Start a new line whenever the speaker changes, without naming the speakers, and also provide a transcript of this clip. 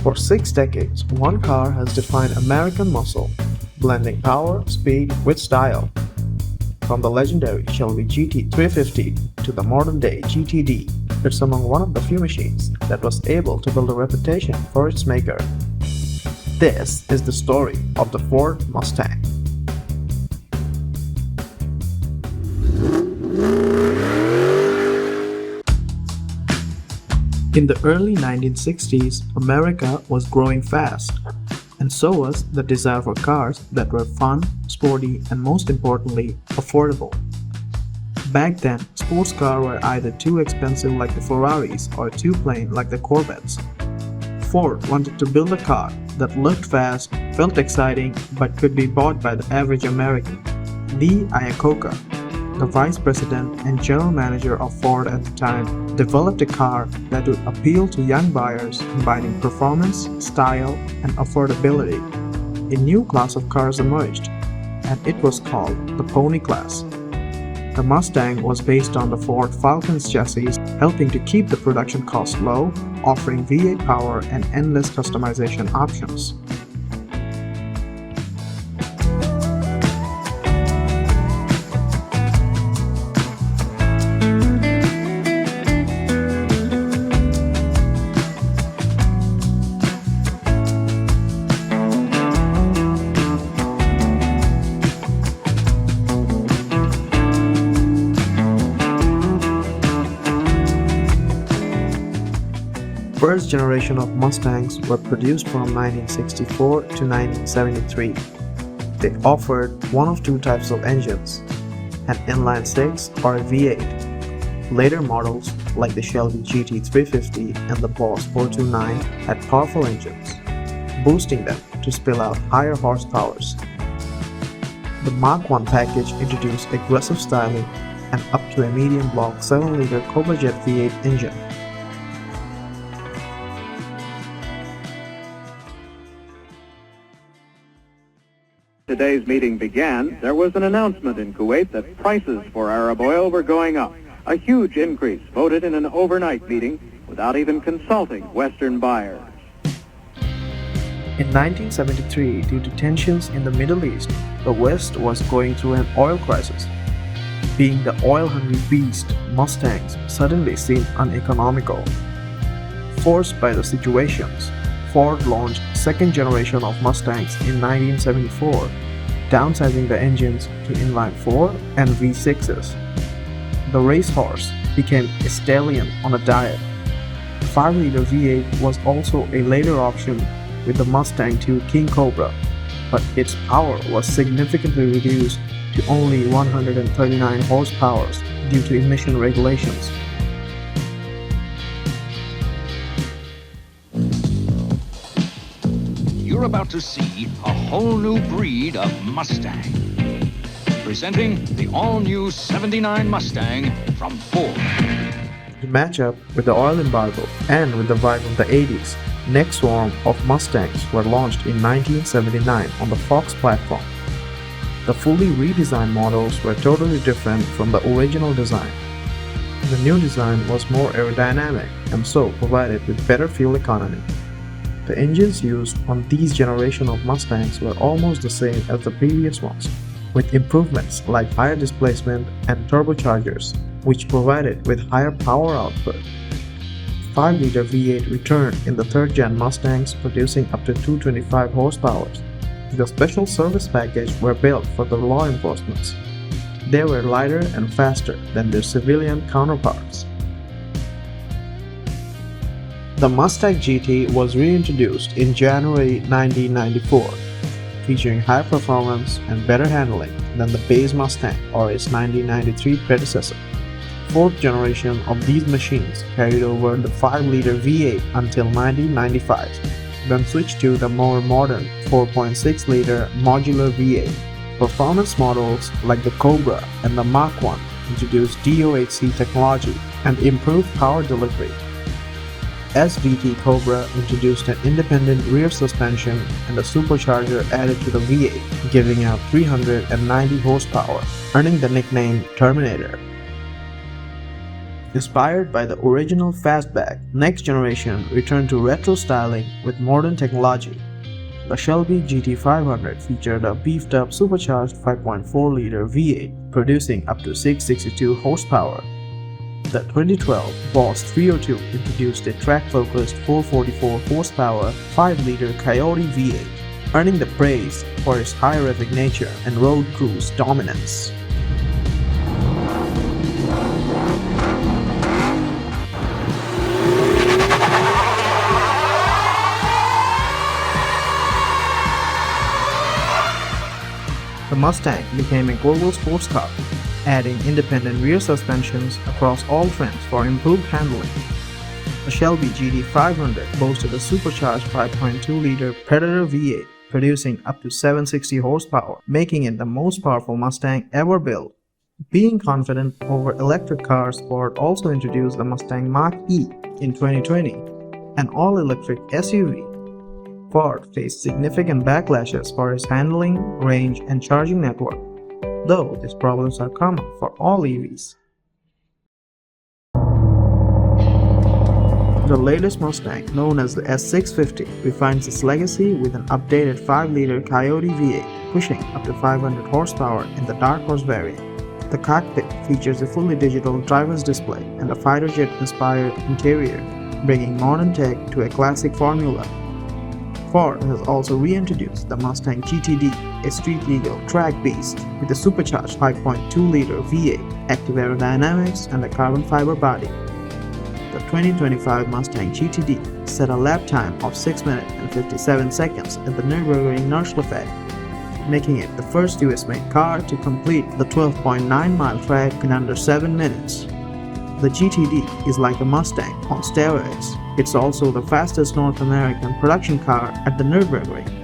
For 6 decades, one car has defined American muscle, blending power, speed with style. From the legendary Shelby GT 350 to the modern-day GTD, it's among one of the few machines that was able to build a reputation for its maker. This is the story of the Ford Mustang. In the early 1960s, America was growing fast, and so was the desire for cars that were fun, sporty, and most importantly, affordable. Back then, sports cars were either too expensive like the Ferraris or too plain like the Corvettes. Ford wanted to build a car that looked fast, felt exciting, but could be bought by the average American. Lee Iacocca, the vice president and general manager of Ford at the time, developed a car that would appeal to young buyers, combining performance, style, and affordability. A new class of cars emerged, and it was called the Pony Class. The Mustang was based on the Ford Falcon's chassis, helping to keep the production cost low, offering V8 power and endless customization options. First generation of Mustangs were produced from 1964 to 1973. They offered one of two types of engines, an inline six or a V8. Later models like the Shelby GT 350 and the Boss 429 had powerful engines, boosting them to spill out higher horsepowers. The Mach 1 package introduced aggressive styling and up to a medium block 7-liter Cobra Jet V8 engine.
Today's meeting began, there was an announcement in Kuwait that prices for Arab oil were going up. A huge increase voted in an overnight meeting without even consulting Western buyers.
In 1973, due to tensions in the Middle East, the West was going through an oil crisis. Being the oil-hungry beast, Mustangs suddenly seemed uneconomical. Forced by the situations, Ford launched second generation of Mustangs in 1974, downsizing the engines to inline 4 and V6s. The racehorse became a stallion on a diet. 5-liter V8 was also a later option with the Mustang II King Cobra, but its power was significantly reduced to only 139 horsepower due to emission regulations.
You're about to see a whole new breed of Mustang. Presenting the all-new 79 Mustang from Ford.
To match up with the oil embargo and with the vibe of the 80s, next swarm of Mustangs were launched in 1979 on the Fox platform. The fully redesigned models were totally different from the original design. The new design was more aerodynamic and so provided with better fuel economy. The engines used on these generation of Mustangs were almost the same as the previous ones, with improvements like higher displacement and turbochargers, which provided with higher power output. 5-liter V8 returned in the third-gen Mustangs, producing up to 225 horsepower. The special service package were built for the law enforcement. They were lighter and faster than their civilian counterparts. The Mustang GT was reintroduced in January 1994, featuring higher performance and better handling than the base Mustang or its 1993 predecessor. Fourth generation of these machines carried over the 5-liter V8 until 1995, then switched to the more modern 4.6-liter modular V8. Performance models like the Cobra and the Mach 1 introduced DOHC technology and improved power delivery. SVT Cobra introduced an independent rear suspension and a supercharger added to the V8, giving out 390 horsepower, earning the nickname Terminator. Inspired by the original fastback, next generation returned to retro styling with modern technology. The Shelby GT500 featured a beefed-up supercharged 5.4-liter V8, producing up to 662 horsepower. The 2012 Boss 302 introduced a track-focused 444 horsepower 5-liter Coyote V8, earning the praise for its high revving nature and road cruise dominance. The Mustang became a global sports car, adding independent rear suspensions across all trims for improved handling. The Shelby GT500 boasted a supercharged 5.2-liter Predator V8, producing up to 760 horsepower, making it the most powerful Mustang ever built. Being confident over electric cars, Ford also introduced the Mustang Mach-E in 2020, an all-electric SUV. Ford faced significant backlashes for its handling, range, and charging network, though these problems are common for all EVs. The latest Mustang, known as the S650, refines its legacy with an updated 5-liter Coyote V8, pushing up to 500 horsepower in the Dark Horse variant. The cockpit features a fully digital driver's display and a fighter jet-inspired interior, bringing modern tech to a classic formula. Ford has also reintroduced the Mustang GTD, a street-legal track beast with a supercharged 5.2-liter V8, active aerodynamics, and a carbon fiber body. The 2025 Mustang GTD set a lap time of 6 minutes and 57 seconds at the Nürburgring Nordschleife, making it the first US-made car to complete the 12.9-mile track in under 7 minutes. The GTD is like a Mustang on steroids. It's also the fastest North American production car at the Nürburgring.